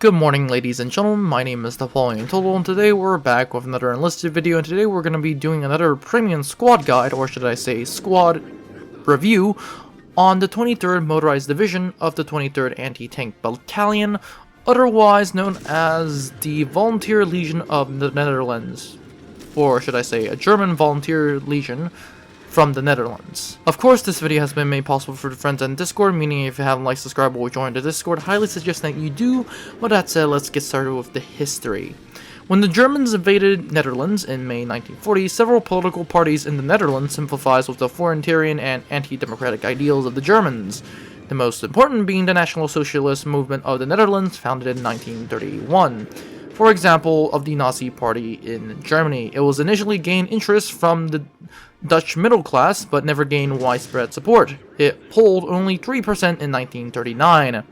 Good morning, ladies and gentlemen. My name is Napoleon and today we're back with another Enlisted video, and today we're going to be doing another premium squad guide, or should I say squad review, on the 23rd Motorized Division of the 23rd Anti-Tank Battalion, otherwise known as the Volunteer Legion of the Netherlands, or should I say a German Volunteer Legion from the Netherlands. Of course, this video has been made possible for the friends on Discord, meaning if you haven't liked, subscribed, or joined the Discord, highly suggest that you do. But that said, let's get started with the history. When the Germans invaded Netherlands in May 1940, several political parties in the Netherlands sympathized with the authoritarian and anti-democratic ideals of the Germans, the most important being the National Socialist Movement of the Netherlands, founded in 1931. For example, of the Nazi Party in Germany. It was initially gained interest from the Dutch middle class, but never gained widespread support. It polled only 3% in 1939.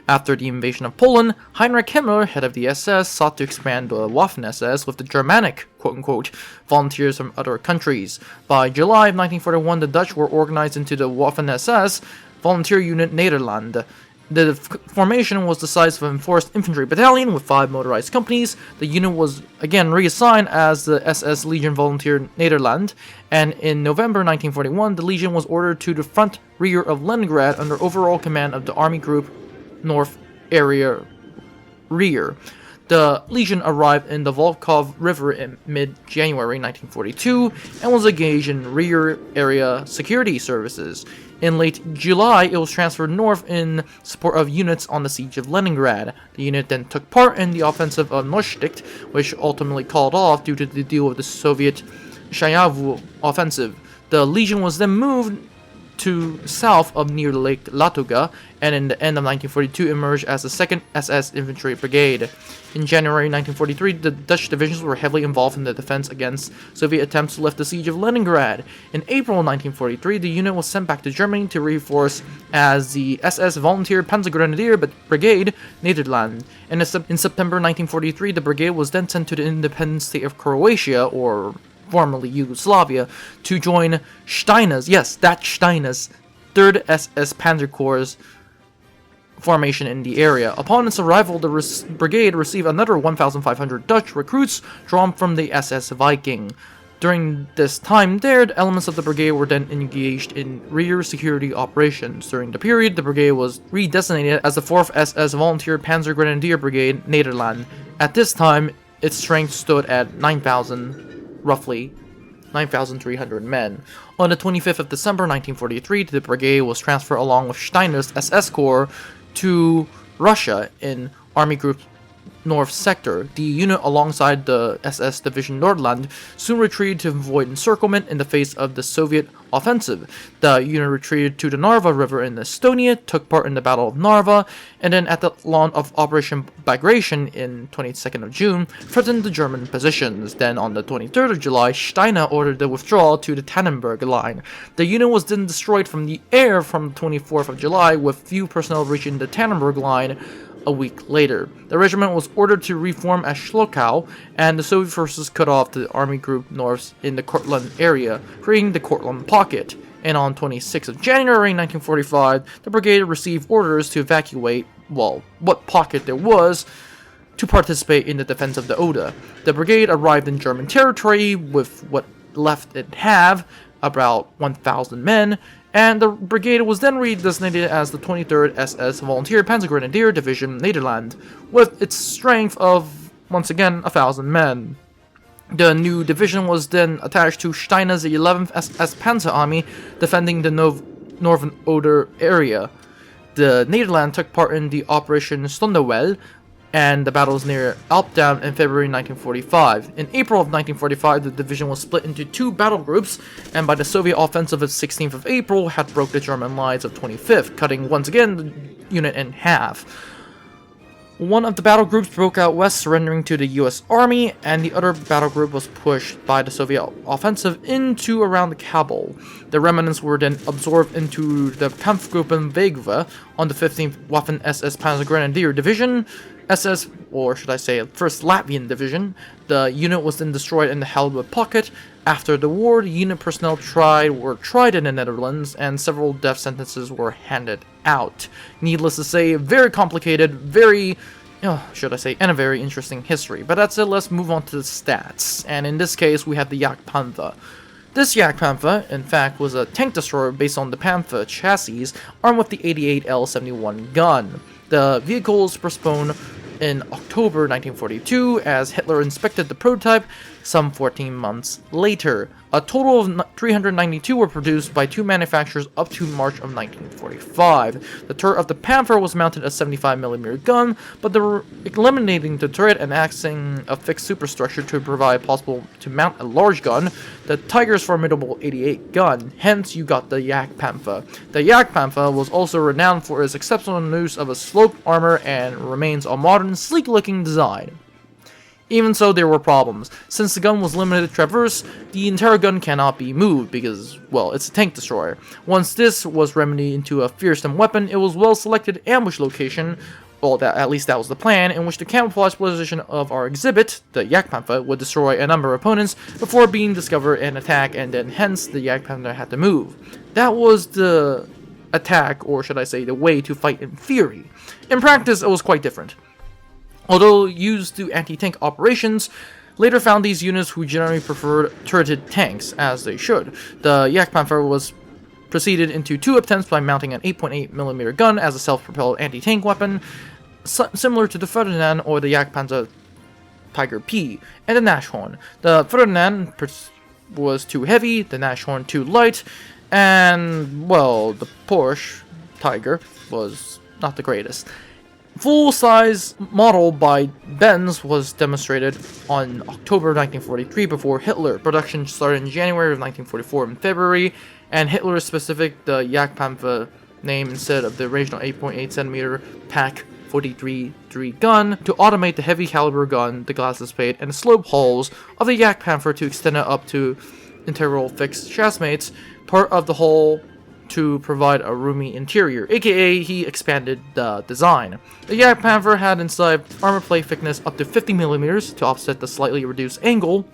After the invasion of Poland, Heinrich Himmler, head of the SS, sought to expand the Waffen-SS with the Germanic, quote-unquote, volunteers from other countries. By July of 1941, the Dutch were organized into the Waffen-SS Volunteer Unit Nederland. The formation was the size of an enforced infantry battalion with 5 motorized companies. The unit was again reassigned as the SS Legion Volunteer Nederland, and in November 1941, the Legion was ordered to the front rear of Leningrad under overall command of the Army Group North Area Rear. The Legion arrived in the Volkhov River in mid-January 1942 and was engaged in rear area security services. In late July, it was transferred north in support of units on the siege of Leningrad. The unit then took part in the offensive of Neustadt, which ultimately called off due to the deal with the Soviet Shayavu offensive. The Legion was then moved to south of near Lake Latuga, and in the end of 1942 emerged as the 2nd SS Infantry Brigade. In January 1943, the Dutch divisions were heavily involved in the defense against Soviet attempts to lift the siege of Leningrad. In April 1943, the unit was sent back to Germany to reinforce as the SS Volunteer Panzergrenadier Brigade Nederland. And in September 1943, the brigade was then sent to the independent state of Croatia, or formerly Yugoslavia, to join Steiner's, yes, that Steiner's 3rd SS Panzer Corps formation in the area. Upon its arrival, the brigade received another 1,500 Dutch recruits drawn from the SS Viking. During this time there, the elements of the brigade were then engaged in rear security operations. During the period, the brigade was redesignated as the 4th SS Volunteer Panzer Grenadier Brigade Nederland. At this time, its strength stood at roughly 9,300 men. On the 25th of December 1943, the brigade was transferred along with Steiner's SS Corps to Russia in Army Group North Sector. The unit, alongside the SS Division Nordland, soon retreated to avoid encirclement in the face of the Soviet offensive. The unit retreated to the Narva River in Estonia, took part in the Battle of Narva, and then at the launch of Operation Bagration in 22nd of June, threatened the German positions. Then on the 23rd of July, Steiner ordered the withdrawal to the Tannenberg Line. The unit was then destroyed from the air from the 24th of July, with few personnel reaching the Tannenberg Line a week later. The regiment was ordered to reform at Schlockau, and the Soviet forces cut off the Army Group North in the Cortland area, creating the Cortland Pocket. And on 26th of January 1945, the brigade received orders to evacuate, well, what pocket there was, to participate in the defense of the Oder. The brigade arrived in German territory with what left it have, about 1,000 men, and the brigade was then redesignated as the 23rd SS Volunteer Panzergrenadier Division Nederland, with its strength of, once again, 1,000 men. The new division was then attached to Steiner's 11th SS Panzer Army, defending the northern Oder area. The Nederland took part in the Operation Stonewall and the battles near Alpdam in February 1945. In April of 1945, the division was split into 2 battle groups, and by the Soviet offensive of 16th of April, had broke the German lines of 25th, cutting once again the unit in half. One of the battle groups broke out west, surrendering to the US Army, and the other battle group was pushed by the Soviet offensive into around Kabul. The remnants were then absorbed into the Kampfgruppen Vegve on the 15th Waffen-SS Panzergrenadier Division. SS, or should I say 1st Latvian Division. The unit was then destroyed in the Halibut Pocket. After the war, the unit personnel were tried in the Netherlands, and several death sentences were handed out. Needless to say, very complicated, very, should I say, and a very interesting history. But that's it, let's move on to the stats. And in this case, we have the Jagdpanther. This Jagdpanther, in fact, was a tank destroyer based on the Panther chassis, armed with the 88 L71 gun. The vehicle was postponed in October 1942 as Hitler inspected the prototype some 14 months later. A total of 392 were produced by 2 manufacturers up to March of 1945. The turret of the Panther was mounted a 75mm gun, but they were eliminating the turret and axing a fixed superstructure to provide possible to mount a large gun, the Tiger's formidable 88 gun. Hence, you got the Jagdpanther. The Jagdpanther was also renowned for its exceptional use of a sloped armor and remains a modern, sleek-looking design. Even so, there were problems. Since the gun was limited to traverse, the entire gun cannot be moved because, well, it's a tank destroyer. Once this was remedied into a fearsome weapon, it was well-selected ambush location, well, at least that was the plan, in which the camouflage position of our exhibit, the Jagdpanther, would destroy a number of opponents before being discovered and attacked, and then hence the Jagdpanther had to move. That was the attack, or should I say, the way to fight in theory. In practice, it was quite different. Although used to anti-tank operations, later found these units who generally preferred turreted tanks, as they should. The Jagdpanther was proceeded into 2 attempts by mounting an 8.8mm gun as a self-propelled anti-tank weapon, similar to the Ferdinand or the Jagdpanther Tiger P, and the Nashorn. The Ferdinand was too heavy, the Nashorn too light, and, well, the Porsche Tiger was not the greatest. Full-size model by Benz was demonstrated on October 1943 before Hitler. Production started in January of 1944 and February, and Hitler specific the Jagdpanther name instead of the original 8.8cm Pak 43-3 gun to automate the heavy caliber gun, the glasses plate, and the slope hulls of the Jagdpanther to extend it up to integral fixed chassis, part of the hull to provide a roomy interior, aka he expanded the design. The Jagdpanther had inside armor plate thickness up to 50mm to offset the slightly reduced angle.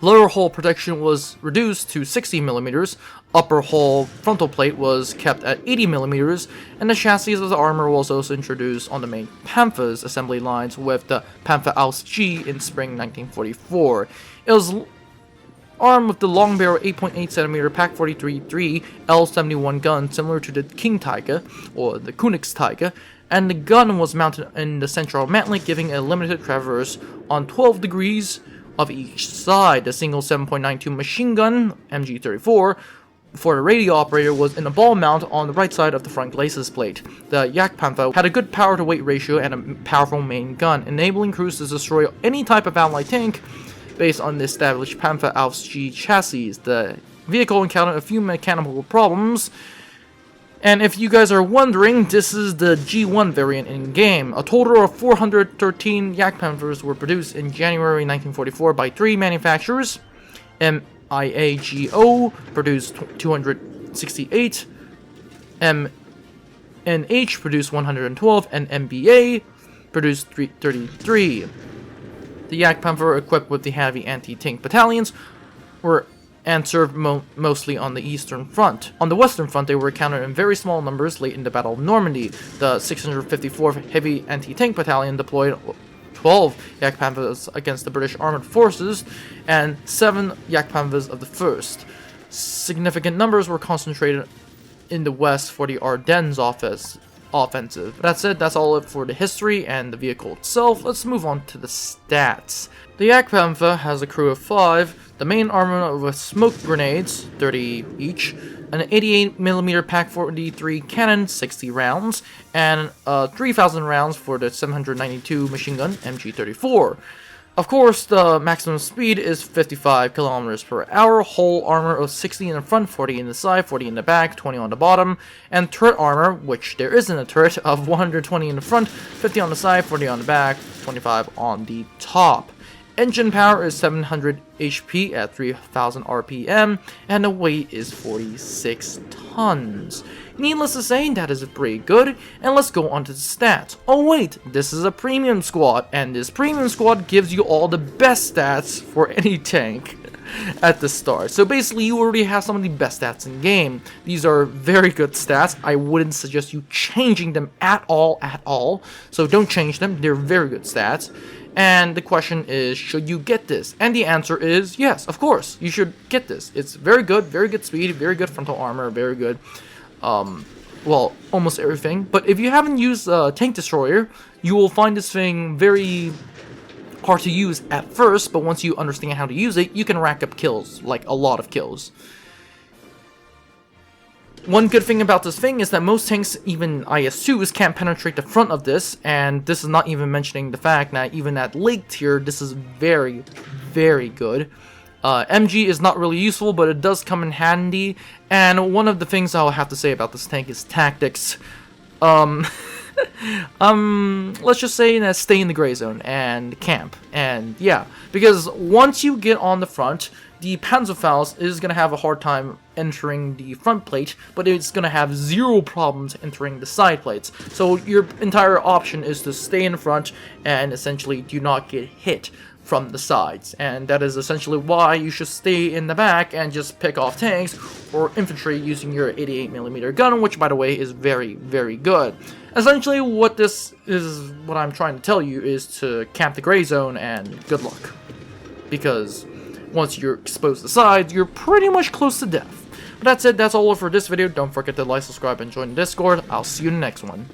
Lower hull protection was reduced to 60mm, upper hull frontal plate was kept at 80mm, and the chassis of the armor was also introduced on the main Panther's assembly lines with the Panther Aus G in spring 1944. It was armed with the long barrel 8.8cm Pak 43-3 L71 gun similar to the King Tiger, or the Königstiger, and the gun was mounted in the central mantlet, giving a limited traverse on 12 degrees of each side. The single 7.92 machine gun, MG34, for the radio operator was in a ball mount on the right side of the front glacis plate. The Jagdpanther had a good power-to-weight ratio and a powerful main gun, enabling crews to destroy any type of allied tank based on the established Panther Aus G chassis. The vehicle encountered a few mechanical problems, and if you guys are wondering, this is the G1 variant in-game. A total of 413 Jagdpanthers were produced in January 1944 by 3 manufacturers. MIAGO produced 268, MNH produced 112, and MBA produced 33. The Jagdpanther, equipped with the heavy anti-tank battalions, were and served mostly on the Eastern Front. On the Western Front, they were encountered in very small numbers late in the Battle of Normandy. The 654th Heavy Anti-Tank Battalion deployed 12 Jagdpanthers against the British Armored Forces, and 7 Jagdpanthers of the 1st. Significant numbers were concentrated in the west for the Ardennes offensive. That's it, that's all for the history and the vehicle itself. Let's move on to the stats. The Jagdpanther has a crew of 5, the main armor with smoke grenades, 30 each, an 88mm Pak 43 cannon, 60 rounds, and 3,000 rounds for the 792 machine gun, MG34. Of course, the maximum speed is 55 km per hour, hull armor of 60 in the front, 40 in the side, 40 in the back, 20 on the bottom, and turret armor, which there isn't a turret, of 120 in the front, 50 on the side, 40 on the back, 25 on the top. Engine power is 700 HP at 3000 RPM, and the weight is 46 tons. Needless to say, that is pretty good, and let's go on to the stats. Oh wait, this is a premium squad, and this premium squad gives you all the best stats for any tank at the start. So basically, you already have some of the best stats in game. These are very good stats. I wouldn't suggest you changing them at all. So don't change them. They're very good stats. And the question is, should you get this? And the answer is yes, of course, you should get this. It's very good speed, very good frontal armor, very good, well, almost everything. But if you haven't used Tank Destroyer, you will find this thing very hard to use at first, but once you understand how to use it, you can rack up kills, like a lot of kills. One good thing about this thing is that most tanks, even IS-2s, can't penetrate the front of this, and this is not even mentioning the fact that even at late tier, this is very, very good. MG is not really useful, but it does come in handy, and one of the things I'll have to say about this tank is tactics. Let's just say that stay in the gray zone and camp, and yeah, because once you get on the front, the Panzerfaust is going to have a hard time entering the front plate, but it's going to have zero problems entering the side plates. So your entire option is to stay in front and essentially do not get hit from the sides, and that is essentially why you should stay in the back and just pick off tanks or infantry using your 88mm gun, which by the way is very, very good. Essentially what I'm trying to tell you is to camp the gray zone and good luck, because once you're exposed to the sides, you're pretty much close to death. But that's it, that's all for this video. Don't forget to like, subscribe, and join the Discord. I'll see you in the next one.